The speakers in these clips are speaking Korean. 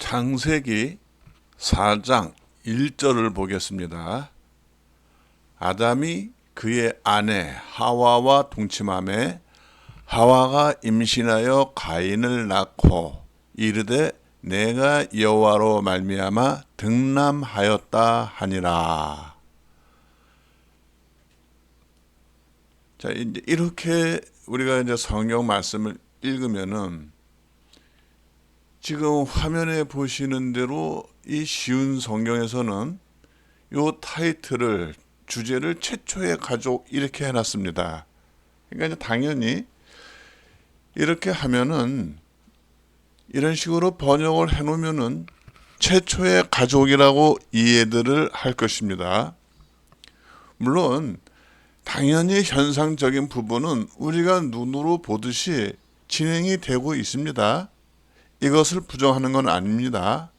창세기 4장 1절을 보겠습니다. 아담이 그의 아내 하와와 동침하매 하와가 임신하여 가인을 낳고 이르되 내가 여호와로 말미암아 등남하였다 하니라. 자, 이제 이렇게 우리가 이제 성경 말씀을 읽으면은 지금 화면에 보시는 대로 이 쉬운 성경에서는 요 타이틀을 주제를 최초의 가족 이렇게 해놨습니다. 그러니까 이제 당연히 이렇게 하면은 이런 식으로 번역을 해놓으면은 최초의 가족이라고 이해들을 할 것입니다. 물론 당연히 현상적인 부분은 우리가 눈으로 보듯이 진행이 되고 있습니다. 이것을 부정하는 건 아닙니다.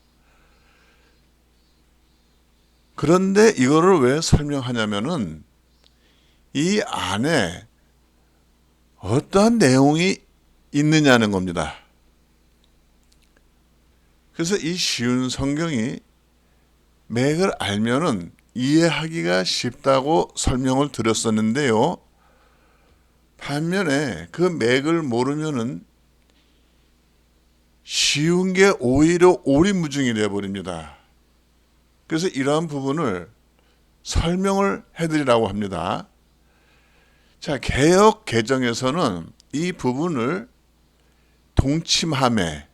그런데 이거를 왜 설명하냐면은 이 안에 어떠한 내용이 있느냐는 겁니다. 그래서 이 쉬운 성경이 맥을 알면은 이해하기가 쉽다고 설명을 드렸었는데요. 반면에 그 맥을 모르면은 쉬운 게 오히려 오리무중이 되어버립니다. 그래서 이러한 부분을 설명을 해드리라고 합니다. 자, 개역 개정에서는 이 부분을 동침함에,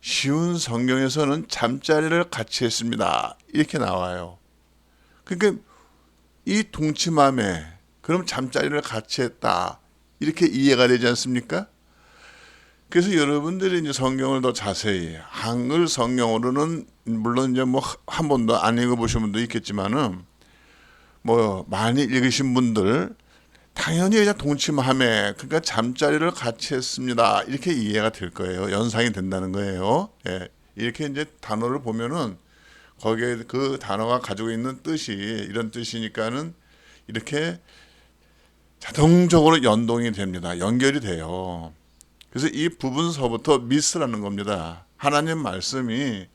쉬운 성경에서는 잠자리를 같이 했습니다. 이렇게 나와요. 그러니까 이 동침함에, 그럼 잠자리를 같이 했다. 이렇게 이해가 되지 않습니까? 그래서 여러분들이 이제 성경을 더 자세히 한글 성경으로는 물론 이제 뭐 한 번도 안 읽어보신 분도 있겠지만은 뭐 많이 읽으신 분들 당연히 그냥 동침함에, 그러니까 잠자리를 같이 했습니다. 이렇게 이해가 될 거예요. 연상이 된다는 거예요. 예. 이렇게 이제 단어를 보면은 거기에 그 단어가 가지고 있는 뜻이 이런 뜻이니까는 이렇게 자동적으로 연동이 됩니다. 연결이 돼요. 그래서 이 부분서부터 미스라는 겁니다. 하나님 말씀이.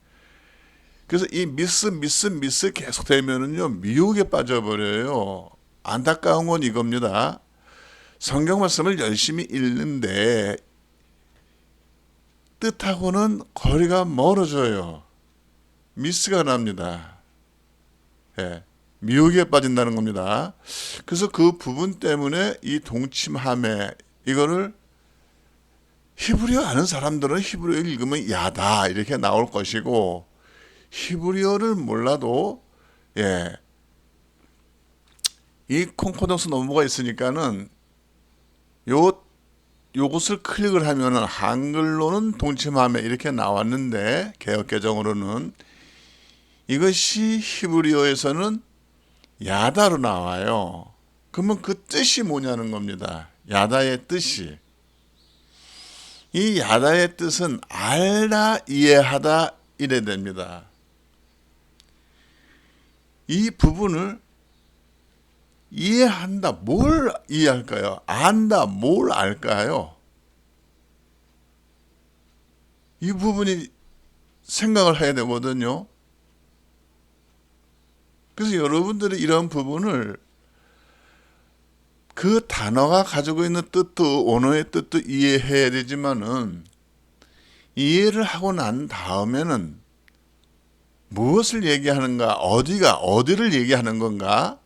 그래서 이 미스 계속 되면은요, 미혹에 빠져버려요. 안타까운 건 이겁니다. 성경 말씀을 열심히 읽는데 뜻하고는 거리가 멀어져요. 미스가 납니다. 예, 미혹에 빠진다는 겁니다. 그래서 그 부분 때문에 이 동침함에, 이거를 히브리어 아는 사람들은 히브리어 읽으면 야다 이렇게 나올 것이고, 히브리어를 몰라도 이 콘코던스 논문가 있으니까는 요것을 클릭을 하면은 한글로는 동침함에 이렇게 나왔는데 개역개정으로는 이것이 히브리어에서는 야다로 나와요. 그러면 그 뜻이 뭐냐는 겁니다. 야다의 뜻이. 이 야다의 뜻은 알다, 이해하다 이래 됩니다. 이 부분을 이해한다, 뭘 이해할까요? 안다, 뭘 알까요? 이 부분이 생각을 해야 되거든요. 그래서 여러분들이 이런 부분을 그 단어가 가지고 있는 뜻도, 언어의 뜻도 이해해야 되지만은 이해를 하고 난 다음에는 무엇을 얘기하는가, 어디를 얘기하는 건가,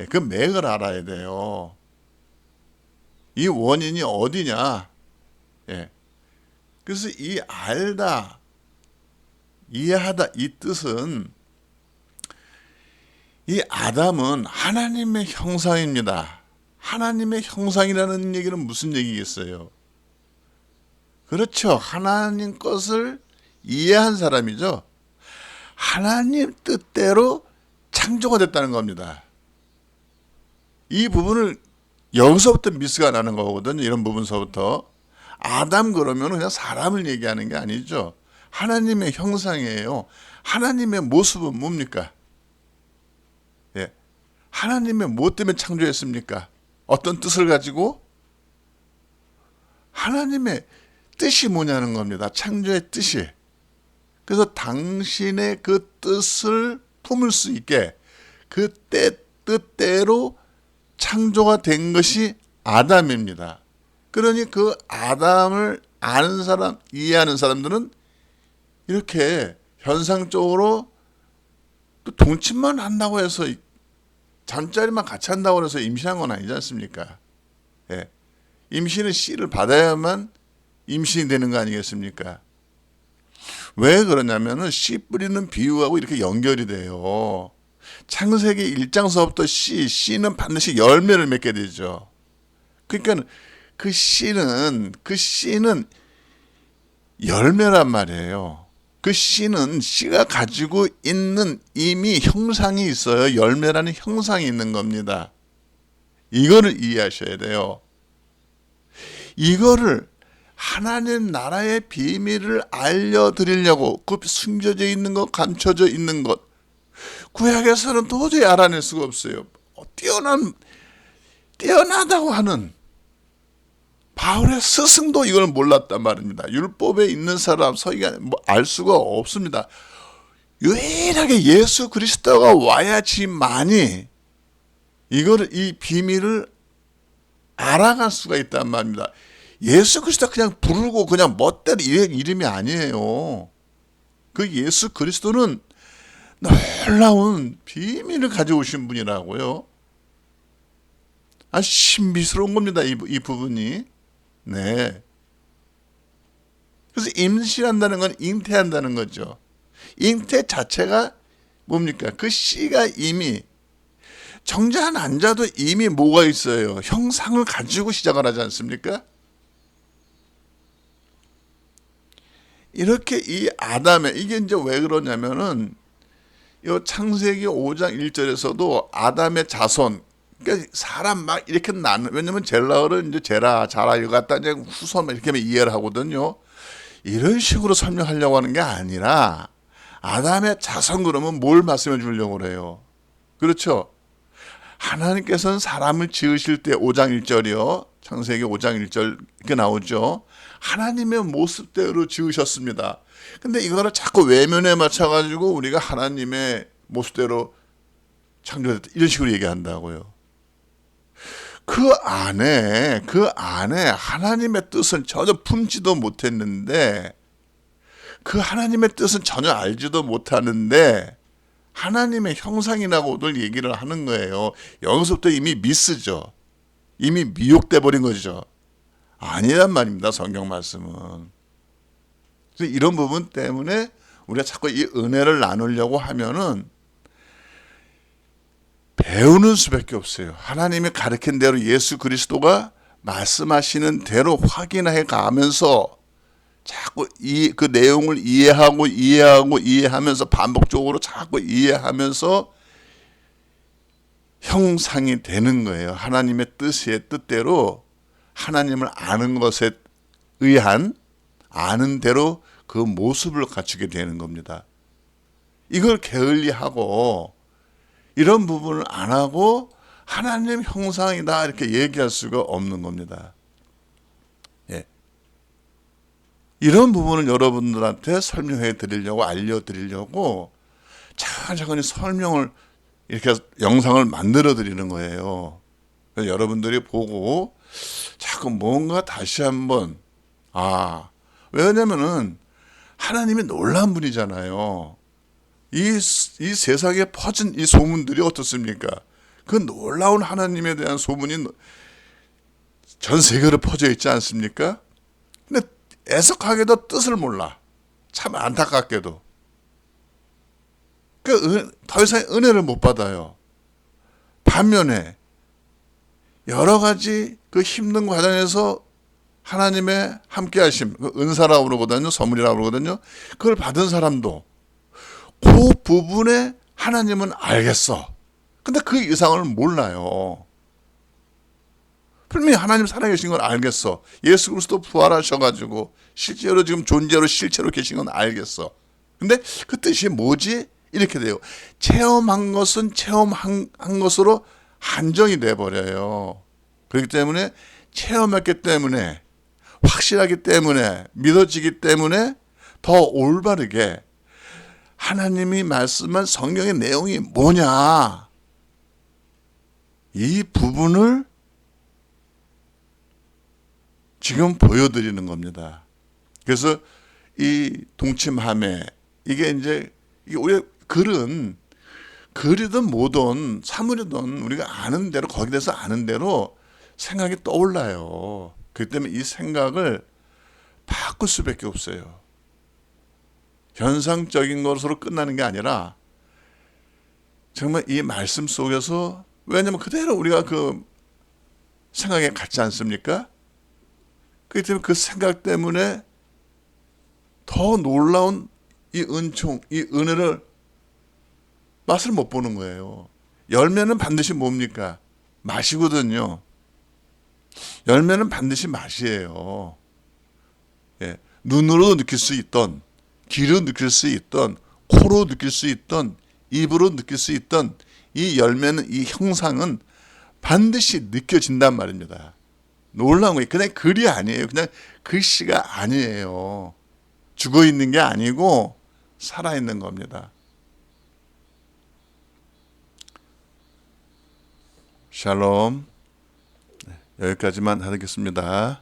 그 맥을 알아야 돼요. 이 원인이 어디냐. 그래서 이 알다, 이해하다 이 뜻은, 이 아담은 하나님의 형상입니다. 하나님의 형상이라는 얘기는 무슨 얘기겠어요? 그렇죠. 하나님 것을 이해한 사람이죠. 하나님 뜻대로 창조가 됐다는 겁니다. 이 부분을 여기서부터 미스가 나는 거거든요. 이런 부분서부터. 아담 그러면 그냥 사람을 얘기하는 게 아니죠. 하나님의 형상이에요. 하나님의 모습은 뭡니까? 하나님의 뭐 때문에 창조했습니까? 어떤 뜻을 가지고? 하나님의 뜻이 뭐냐는 겁니다. 창조의 뜻이. 그래서 당신의 그 뜻을 품을 수 있게 그 뜻대로 창조가 된 것이 아담입니다. 그러니 그 아담을 아는 사람, 이해하는 사람들은 이렇게 현상적으로 또 동침만 한다고 해서 잠자리만 같이 한다고 해서 임신한 건 아니지 않습니까? 예. 임신은 씨를 받아야만 임신이 되는 거 아니겠습니까? 왜 그러냐면은 씨 뿌리는 비유하고 이렇게 연결이 돼요. 창세기 1장서부터 씨는 반드시 열매를 맺게 되죠. 그러니까 그 씨는 열매란 말이에요. 그 씨가 가지고 있는 이미 형상이 있어요. 열매라는 형상이 있는 겁니다. 이거를 이해하셔야 돼요. 이거를 하나님 나라의 비밀을 알려드리려고 그 숨겨져 있는 것, 감춰져 있는 것, 구약에서는 도저히 알아낼 수가 없어요. 뛰어나다고 하는 바울의 스승도 이걸 몰랐단 말입니다. 율법에 있는 사람 서기가 알 수가 없습니다. 유일하게 예수 그리스도가 와야지만이 이 비밀을 알아갈 수가 있단 말입니다. 예수 그리스도 그냥 부르고 그냥 멋대로 이름이 아니에요. 그 예수 그리스도는 놀라운 비밀을 가져오신 분이라고요. 아주 신비스러운 겁니다. 이 부분이. 네. 그래서 임신한다는 건 잉태한다는 거죠. 잉태 자체가 뭡니까? 그 씨가 이미 정자 난자도 이미 뭐가 있어요? 형상을 가지고 시작을 하지 않습니까? 이렇게 이 아담의 이게 이제 왜 그러냐면은 이 창세기 5장 1절에서도 아담의 자손, 그러니까 사람 막 이렇게 왜냐면 젤라어를 이제 자라 이거 갖다 이제 후손 이렇게 이해를 하거든요. 이런 식으로 설명하려고 하는 게 아니라 아담의 자손 그러면 뭘 말씀해 주려고 그래요? 그렇죠? 하나님께서는 사람을 지으실 때 5장 1절이요. 창세기 5장 1절 이렇게 나오죠. 하나님의 모습대로 지으셨습니다. 근데 이거를 자꾸 외면에 맞춰가지고 우리가 하나님의 모습대로 창조됐다 이런 식으로 얘기한다고요. 그 안에 하나님의 뜻은 전혀 품지도 못했는데 그 하나님의 뜻은 전혀 알지도 못하는데 하나님의 형상이라고들 얘기를 하는 거예요. 여기서부터 이미 미스죠. 이미 미혹돼 버린 거죠. 아니란 말입니다. 성경 말씀은. 그래서 이런 부분 때문에 우리가 자꾸 이 은혜를 나누려고 하면은 배우는 수밖에 없어요. 하나님이 가르친 대로 예수 그리스도가 말씀하시는 대로 확인해 가면서 자꾸 그 내용을 이해하면서 반복적으로 자꾸 이해하면서 형상이 되는 거예요. 하나님의 뜻대로 하나님을 아는 것에 의한 아는 대로 그 모습을 갖추게 되는 겁니다. 이걸 게을리하고 이런 부분을 안 하고 하나님 형상이다 이렇게 얘기할 수가 없는 겁니다. 예. 이런 부분을 여러분들한테 설명해 드리려고 알려드리려고 차근차근히 설명을 이렇게 영상을 만들어 드리는 거예요. 그래서 여러분들이 보고 자꾸 뭔가 다시 한번 왜냐면은 하나님이 놀라운 분이잖아요. 이 세상에 퍼진 이 소문들이 어떻습니까? 그 놀라운 하나님에 대한 소문이 전 세계로 퍼져 있지 않습니까? 근데 애석하게도 뜻을 몰라. 참 안타깝게도. 더 이상 은혜를 못 받아요. 반면에 여러 가지 그 힘든 과정에서 하나님의 함께하심, 은사라고 그러거든요. 선물이라고 그러거든요. 그걸 받은 사람도 그 부분에 하나님은 알겠어. 근데 그 이상을 몰라요. 분명히 하나님 살아계신 걸 알겠어. 예수 그리스도 부활하셔가지고 실제로 지금 존재로 실제로 계신 건 알겠어. 근데 그 뜻이 뭐지? 이렇게 돼요. 체험한 것은 체험한 것으로 한정이 돼버려요. 그렇기 때문에 체험했기 때문에 확실하기 때문에 믿어지기 때문에 더 올바르게 하나님이 말씀한 성경의 내용이 뭐냐, 이 부분을 지금 보여드리는 겁니다. 그래서 이 동침함에 이게 이제 우리 글이든 뭐든 사물이든 우리가 아는 대로, 거기에 대해서 아는 대로 생각이 떠올라요. 그렇기 때문에 이 생각을 바꿀 수밖에 없어요. 현상적인 것으로 끝나는 게 아니라 정말 이 말씀 속에서, 왜냐면 그대로 우리가 그 생각에 같지 않습니까? 그렇기 때문에 그 생각 때문에 더 놀라운 이 은총, 이 은혜를 맛을 못 보는 거예요. 열매는 반드시 뭡니까? 맛이거든요. 열매는 반드시 맛이에요. 예. 눈으로 느낄 수 있던, 귀로 느낄 수 있던, 코로 느낄 수 있던, 입으로 느낄 수 있던 이 열매는, 이 형상은 반드시 느껴진단 말입니다. 놀라운 거예요. 그냥 글이 아니에요. 그냥 글씨가 아니에요. 죽어 있는 게 아니고 살아 있는 겁니다. 샬롬. 여기까지만 하겠습니다.